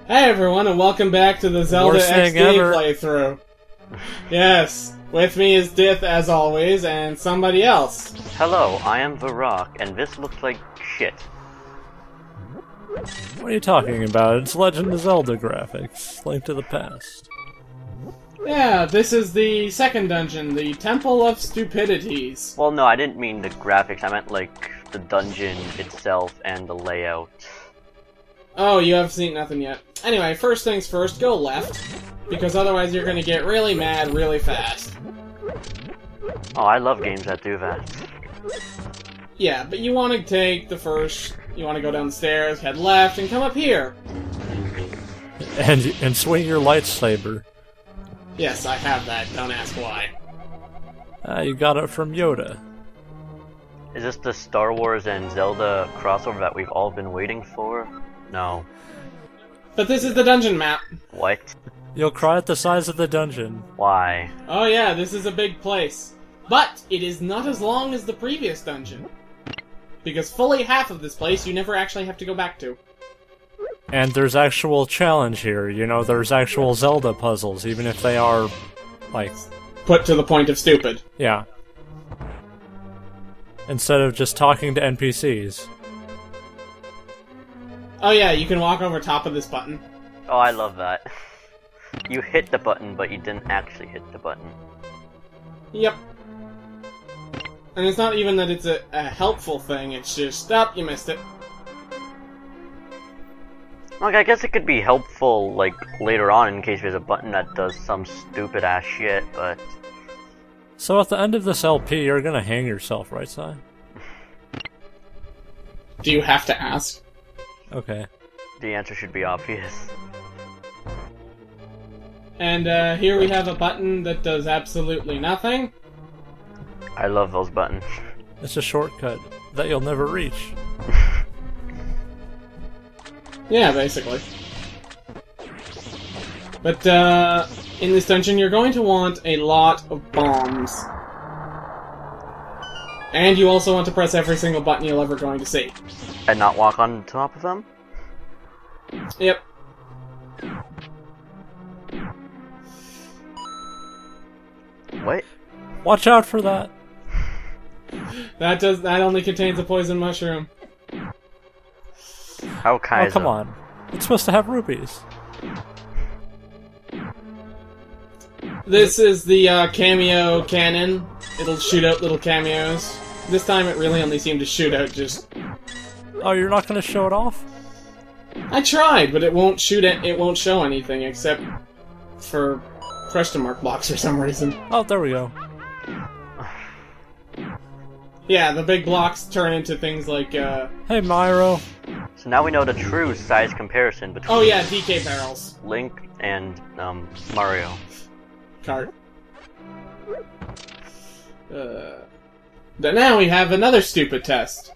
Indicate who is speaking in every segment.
Speaker 1: Hey everyone, and welcome back to the Zelda XD playthrough. Yes, with me is Dith as always, and somebody else.
Speaker 2: Hello, I am the Rock, and this looks like shit.
Speaker 3: What are you talking about? It's Legend of Zelda graphics. Link to the past.
Speaker 1: Yeah, this is the second dungeon, the Temple of Stupidities.
Speaker 2: Well, no, I didn't mean the graphics, I meant like the dungeon itself and the layout.
Speaker 1: Oh, you haven't seen nothing yet. Anyway, first things first, go left, because otherwise you're gonna get really mad really fast.
Speaker 2: Oh, I love games that do that.
Speaker 1: Yeah, but you want to take the first, you want to go down the stairs, head left, and come up here.
Speaker 3: And swing your lightsaber.
Speaker 1: Yes, I have that, don't ask why.
Speaker 3: You got it from Yoda.
Speaker 2: Is this the Star Wars and Zelda crossover that we've all been waiting for? No.
Speaker 1: But this is the dungeon map.
Speaker 2: What?
Speaker 3: You'll cry at the size of the dungeon.
Speaker 2: Why?
Speaker 1: Oh yeah, this is a big place. But it is not as long as the previous dungeon. Because fully half of this place you never actually have to go back to.
Speaker 3: And there's actual challenge here, you know, there's actual Zelda puzzles, even if they are, like...
Speaker 1: put to the point of stupid.
Speaker 3: Yeah. Instead of just talking to NPCs.
Speaker 1: Oh yeah, you can walk over top of this button.
Speaker 2: Oh, I love that. You hit the button, but you didn't actually hit the button.
Speaker 1: Yep. And it's not even that it's a helpful thing, it's just, oh, you missed it.
Speaker 2: Like, I guess it could be helpful, like, later on in case there's a button that does some stupid-ass shit, but...
Speaker 3: So at the end of this LP, you're gonna hang yourself, right, Sigh?
Speaker 1: Do you have to ask?
Speaker 3: Okay.
Speaker 2: The answer should be obvious.
Speaker 1: And here we have a button that does absolutely nothing.
Speaker 2: I love those buttons.
Speaker 3: It's a shortcut that you'll never reach.
Speaker 1: Yeah, basically. But, in this dungeon you're going to want a lot of bombs. And you also want to press every single button you're ever going to see.
Speaker 2: And not walk on top of them?
Speaker 1: Yep.
Speaker 2: What?
Speaker 3: Watch out for that!
Speaker 1: That only contains a poison mushroom.
Speaker 2: How Kaizo?
Speaker 3: Oh, come on. It's supposed to have rupees.
Speaker 1: This is the cameo cannon. It'll shoot out little cameos. This time it really only seemed to shoot out just...
Speaker 3: Oh, you're not gonna show it off?
Speaker 1: I tried, but it won't shoot it. It won't show anything except for question mark blocks for some reason.
Speaker 3: Oh, there we go.
Speaker 1: Yeah, the big blocks turn into things like,
Speaker 3: Hey, Myro.
Speaker 2: So now we know the true size comparison between...
Speaker 1: oh yeah, DK barrels.
Speaker 2: Link and, Mario.
Speaker 1: Cart. But now we have another stupid test.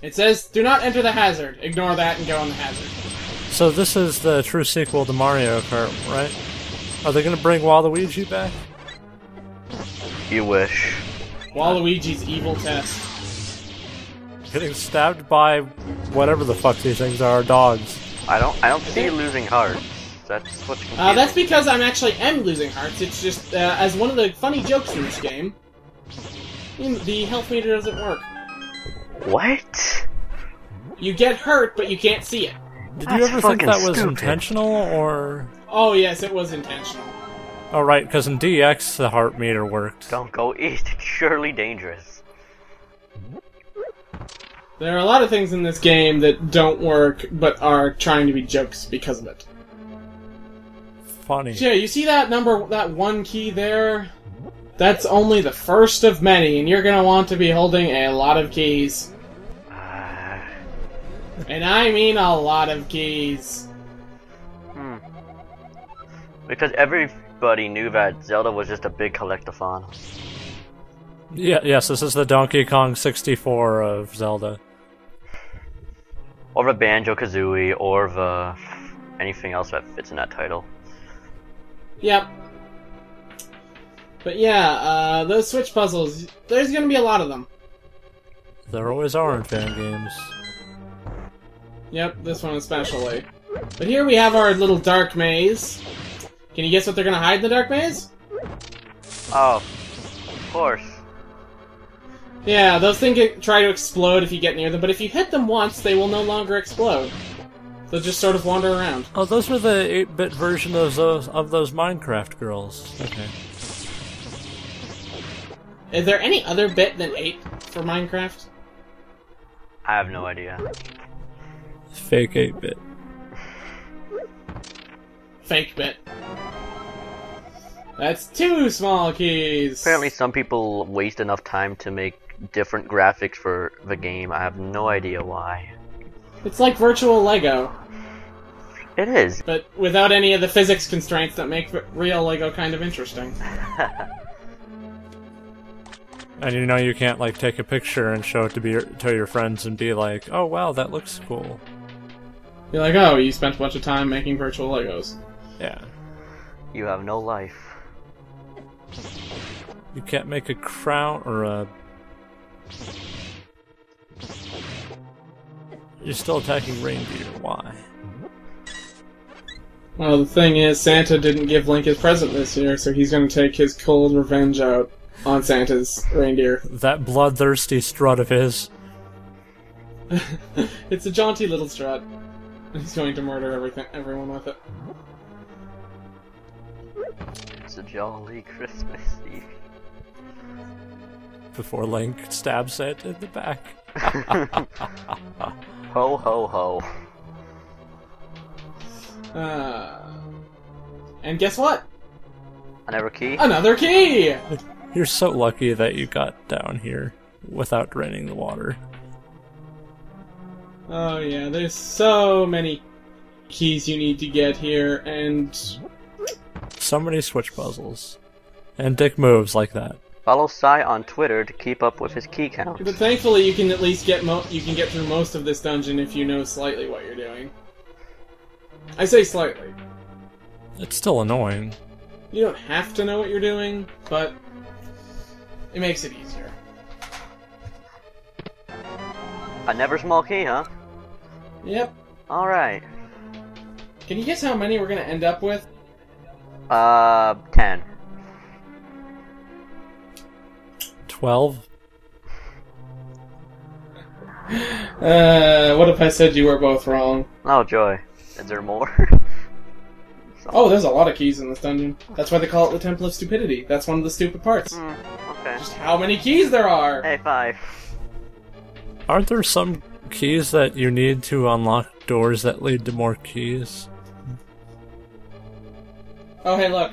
Speaker 1: It says, do not enter the hazard. Ignore that and go on the hazard.
Speaker 3: So this is the true sequel to Mario Kart, right? Are they gonna bring Waluigi back?
Speaker 2: You wish.
Speaker 1: Waluigi's evil test.
Speaker 3: Getting stabbed by whatever the fuck these things are, dogs.
Speaker 2: I don't see you losing hearts. That's what's confusing.
Speaker 1: That's because I'm actually losing hearts. It's just, as one of the funny jokes in this game, the health meter doesn't work.
Speaker 2: What?
Speaker 1: You get hurt, but you can't see it.
Speaker 3: Did you ever think that was intentional, or...?
Speaker 1: Oh yes, it was intentional.
Speaker 3: Oh right, because in DX the heart meter worked.
Speaker 2: Don't go east, it's surely dangerous.
Speaker 1: There are a lot of things in this game that don't work, but are trying to be jokes because of it.
Speaker 3: Funny.
Speaker 1: Yeah, you see that that one key there? That's only the first of many, and you're gonna want to be holding a lot of keys. And I mean a lot of keys.
Speaker 2: Because everybody knew that Zelda was just a big collectathon.
Speaker 3: Yeah, yes, this is the Donkey Kong 64 of Zelda.
Speaker 2: Or the Banjo-Kazooie, or the... anything else that fits in that title.
Speaker 1: Yep. But yeah, those Switch puzzles, there's gonna be a lot of them.
Speaker 3: There always are in fan games.
Speaker 1: Yep, this one especially. But here we have our little dark maze. Can you guess what they're gonna hide in the dark maze?
Speaker 2: Oh, of course.
Speaker 1: Yeah, those things try to explode if you get near them, but if you hit them once, they will no longer explode. They'll just sort of wander around.
Speaker 3: Oh, those were the 8-bit version of those Minecraft girls. Okay.
Speaker 1: Is there any other bit than 8 for Minecraft?
Speaker 2: I have no idea.
Speaker 3: Fake 8-bit.
Speaker 1: Fake bit. That's 2 small keys!
Speaker 2: Apparently some people waste enough time to make different graphics for the game. I have no idea why.
Speaker 1: It's like virtual Lego.
Speaker 2: It is.
Speaker 1: But without any of the physics constraints that make real Lego kind of interesting.
Speaker 3: And you know you can't like take a picture and show it to your friends and be like, oh wow, that looks cool.
Speaker 1: You're like, oh, you spent a bunch of time making virtual Legos.
Speaker 3: Yeah.
Speaker 2: You have no life.
Speaker 3: You can't make a crown or a... You're still attacking reindeer, why?
Speaker 1: Well, the thing is, Santa didn't give Link his present this year, so he's gonna take his cold revenge out on Santa's reindeer.
Speaker 3: That bloodthirsty strut of his.
Speaker 1: It's a jaunty little strut. He's going to murder everyone with it.
Speaker 2: It's a jolly Christmas Eve.
Speaker 3: Before Link stabs Santa in the back.
Speaker 2: Ho ho ho.
Speaker 1: And guess what?
Speaker 2: Another key?
Speaker 1: Another key!
Speaker 3: You're so lucky that you got down here without draining the water.
Speaker 1: Oh yeah, there's so many keys you need to get here, and...
Speaker 3: So many switch puzzles. And dick moves like that.
Speaker 2: Follow Sigh on Twitter to keep up with his key count.
Speaker 1: But thankfully you can at least get through most of this dungeon if you know slightly what you're doing. I say slightly.
Speaker 3: It's still annoying.
Speaker 1: You don't have to know what you're doing, but it makes it easier.
Speaker 2: A never small key, huh?
Speaker 1: Yep.
Speaker 2: Alright.
Speaker 1: Can you guess how many we're gonna end up with?
Speaker 2: 10.
Speaker 3: 12?
Speaker 1: What if I said you were both wrong?
Speaker 2: Oh joy. Is there more?
Speaker 1: Oh, there's a lot of keys in this dungeon. That's why they call it the Temple of Stupidity. That's one of the stupid parts.
Speaker 2: Okay.
Speaker 1: Just how many keys there are!
Speaker 2: Hey, 5.
Speaker 3: Aren't there some keys that you need to unlock doors that lead to more keys?
Speaker 1: Oh, hey, look.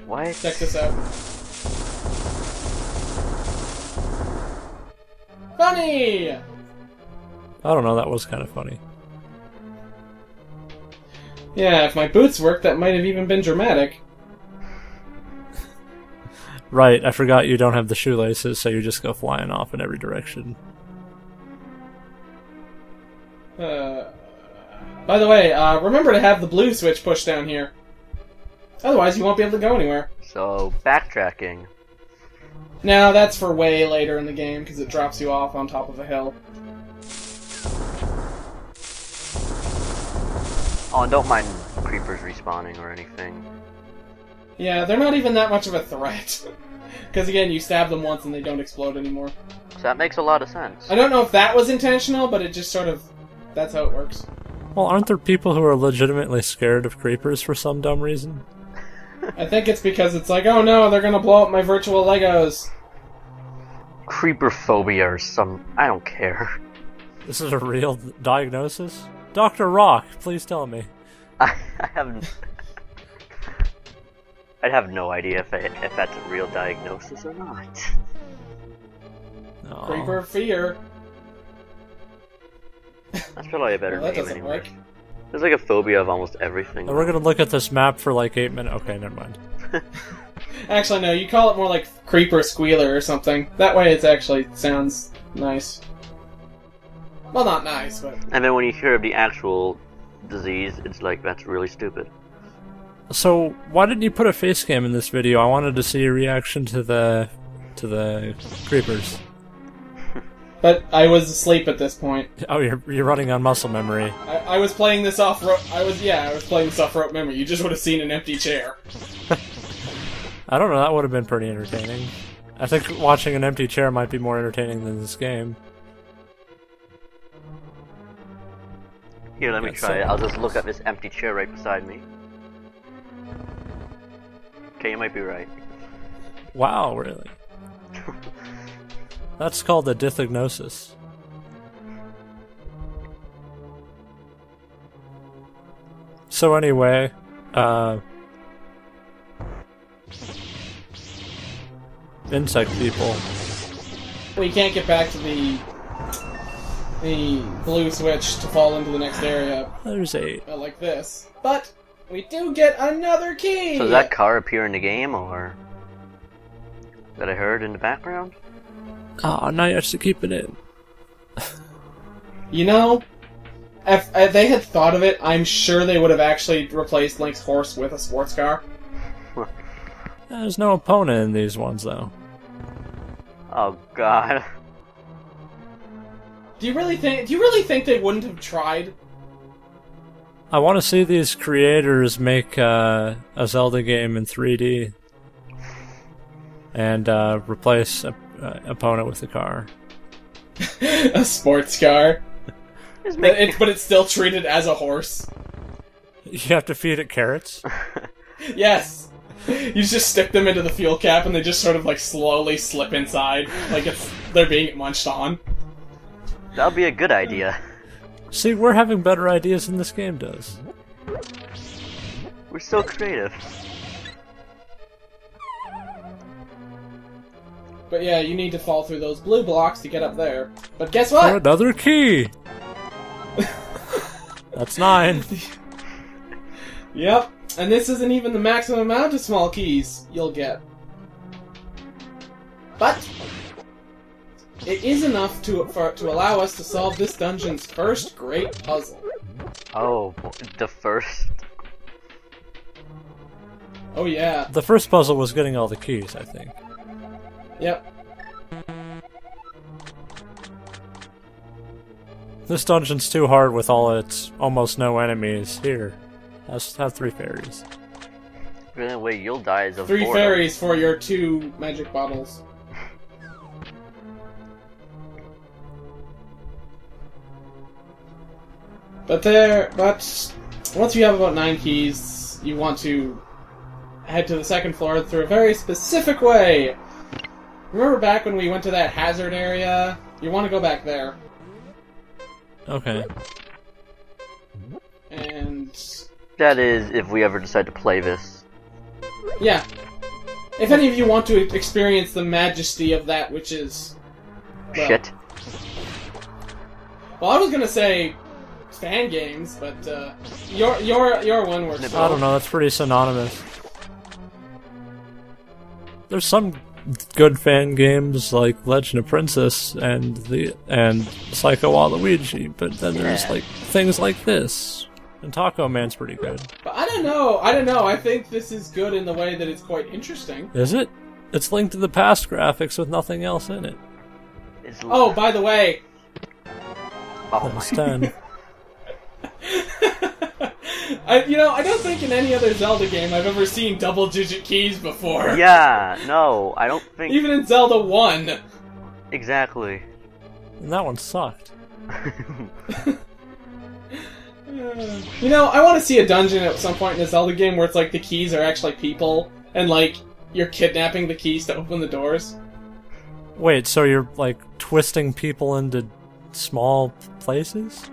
Speaker 2: What?
Speaker 1: Check this out. Funny!
Speaker 3: I don't know, that was kind of funny.
Speaker 1: Yeah, if my boots worked, that might have even been dramatic.
Speaker 3: Right, I forgot you don't have the shoelaces, so you just go flying off in every direction.
Speaker 1: By the way, remember to have the blue switch pushed down here. Otherwise, you won't be able to go anywhere.
Speaker 2: So, backtracking.
Speaker 1: No, that's for way later in the game, because it drops you off on top of a hill.
Speaker 2: Oh, and don't mind creepers respawning or anything.
Speaker 1: Yeah, they're not even that much of a threat. Because again, you stab them once and they don't explode anymore.
Speaker 2: So that makes a lot of sense.
Speaker 1: I don't know if that was intentional, but it just sort of... that's how it works.
Speaker 3: Well, aren't there people who are legitimately scared of creepers for some dumb reason?
Speaker 1: I think it's because it's like, oh no, they're gonna blow up my virtual Legos.
Speaker 2: Creeper phobia or some... I don't care.
Speaker 3: This is a real diagnosis? Dr. Rock, please tell me.
Speaker 2: I haven't... I'd have no idea if that's a real diagnosis or not.
Speaker 3: No.
Speaker 1: Creeper fear.
Speaker 2: That's probably a better
Speaker 1: Well, that
Speaker 2: name
Speaker 1: doesn't
Speaker 2: anyway.
Speaker 1: work.
Speaker 2: There's like a phobia of almost everything.
Speaker 3: We're gonna look at this map for like 8 minutes. Okay, never mind.
Speaker 1: Actually, no, you call it more like Creeper Squealer or something. That way it actually sounds nice. Well, not nice, but...
Speaker 2: And then when you hear of the actual disease, it's like, that's really stupid.
Speaker 3: So, why didn't you put a face cam in this video? I wanted to see a reaction to the creepers.
Speaker 1: But I was asleep at this point.
Speaker 3: Oh, you're running on muscle memory.
Speaker 1: I was playing this off rope. I was playing this off rope memory. You just would have seen an empty chair.
Speaker 3: I don't know. That would have been pretty entertaining. I think watching an empty chair might be more entertaining than this game.
Speaker 2: Here, let me try it. I'll just look at this empty chair right beside me. Okay, you might be right.
Speaker 3: Wow, really? That's called a dithagnosis. So anyway, insect people.
Speaker 1: We can't get back to the blue switch to fall into the next area.
Speaker 3: There's 8.
Speaker 1: Like this. But we do get another key!
Speaker 2: So does that car appear in the game, or that I heard in the background?
Speaker 3: Oh, now you have to keep it in.
Speaker 1: You know, if they had thought of it, I'm sure they would have actually replaced Link's horse with a sports car.
Speaker 3: There's no opponent in these ones, though.
Speaker 2: Oh god.
Speaker 1: Do you really think they wouldn't have tried?
Speaker 3: I want to see these creators make a Zelda game in 3D and replace an opponent with a car.
Speaker 1: A sports car. But it's still treated as a horse.
Speaker 3: You have to feed it carrots?
Speaker 1: Yes. You just stick them into the fuel cap and they just sort of like slowly slip inside, like they're being munched on.
Speaker 2: That'll be a good idea.
Speaker 3: See, we're having better ideas than this game does.
Speaker 2: We're so creative.
Speaker 1: But yeah, you need to fall through those blue blocks to get up there. But guess what?
Speaker 3: Another key! That's 9.
Speaker 1: Yep. And this isn't even the maximum amount of small keys you'll get. But it is enough to allow us to solve this dungeon's first great puzzle.
Speaker 2: Oh, the first?
Speaker 1: Oh yeah.
Speaker 3: The first puzzle was getting all the keys, I think.
Speaker 1: Yep.
Speaker 3: This dungeon's too hard with all its almost no enemies. Here, have 3 fairies.
Speaker 2: The only way you'll die is of
Speaker 1: 3
Speaker 2: boredom.
Speaker 1: fairies for your 2 magic bottles. But once you have about 9 keys, you want to head to the second floor through a very specific way. Remember back when we went to that hazard area? You want to go back there.
Speaker 3: Okay.
Speaker 1: And
Speaker 2: That is, if we ever decide to play this.
Speaker 1: yeah. If any of you want to experience the majesty of that which is... well,
Speaker 2: Shit.
Speaker 1: Well, I was gonna say fan games, but your one works.
Speaker 3: I don't know, that's pretty synonymous. There's some good fan games like Legend of Princess and Psycho Waluigi, but then there's like things like this. And Taco Man's pretty good.
Speaker 1: But I don't know. I think this is good in the way that it's quite interesting.
Speaker 3: Is it? It's Link to the Past graphics with nothing else in it.
Speaker 1: Oh, by the way.
Speaker 2: Oh
Speaker 3: That's
Speaker 2: my.
Speaker 3: 10.
Speaker 1: I don't think in any other Zelda game I've ever seen double-digit keys before.
Speaker 2: Yeah, no, I don't think...
Speaker 1: Even in Zelda 1.
Speaker 2: Exactly.
Speaker 3: And that one sucked.
Speaker 1: I want to see a dungeon at some point in a Zelda game where it's like the keys are actually people, and like, you're kidnapping the keys to open the doors.
Speaker 3: Wait, so you're like twisting people into small places?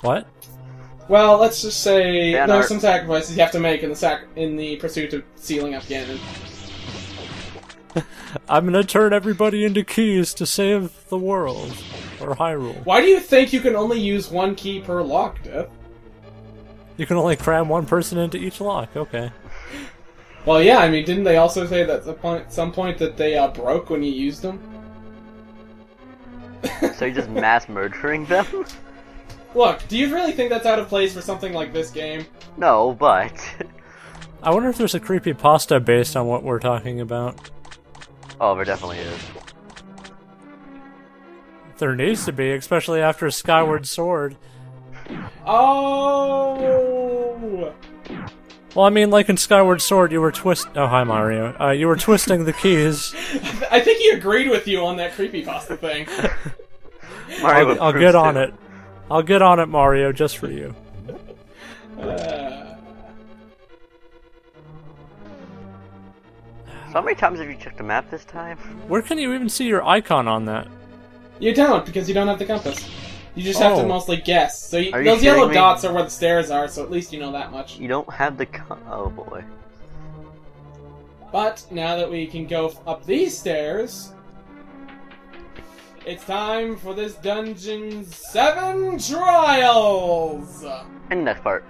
Speaker 3: What?
Speaker 1: Well, let's just say
Speaker 2: Fan
Speaker 1: there are
Speaker 2: art.
Speaker 1: some sacrifices you have to make in the pursuit of sealing up Ganon.
Speaker 3: I'm gonna turn everybody into keys to save the world. Or Hyrule.
Speaker 1: Why do you think you can only use 1 key per lock, Death?
Speaker 3: You can only cram 1 person into each lock, okay.
Speaker 1: Well, yeah, I mean, didn't they also say that at some point that they broke when you used them?
Speaker 2: So you're just mass murdering them?
Speaker 1: Look, do you really think that's out of place for something like this game?
Speaker 2: No, but...
Speaker 3: I wonder if there's a creepypasta based on what we're talking about.
Speaker 2: Oh, there definitely is.
Speaker 3: There needs to be, especially after Skyward Sword.
Speaker 1: Oh!
Speaker 3: Well, I mean, like in Skyward Sword, you were Oh, hi, Mario. You were twisting the keys.
Speaker 1: I think he agreed with you on that creepypasta thing.
Speaker 2: Mario
Speaker 3: I'll get on it. I'll get on it, Mario, just for you.
Speaker 2: So how many times have you checked the map this time?
Speaker 3: Where can you even see your icon on that?
Speaker 1: You don't, because you don't have the compass. You just have to mostly guess. So
Speaker 2: Are you
Speaker 1: those yellow
Speaker 2: kidding me?
Speaker 1: dots are where the stairs are, so at least you know that much.
Speaker 2: You don't have the oh boy.
Speaker 1: But now that we can go up these stairs, it's time for this dungeon's 7 trials!
Speaker 2: And the next part.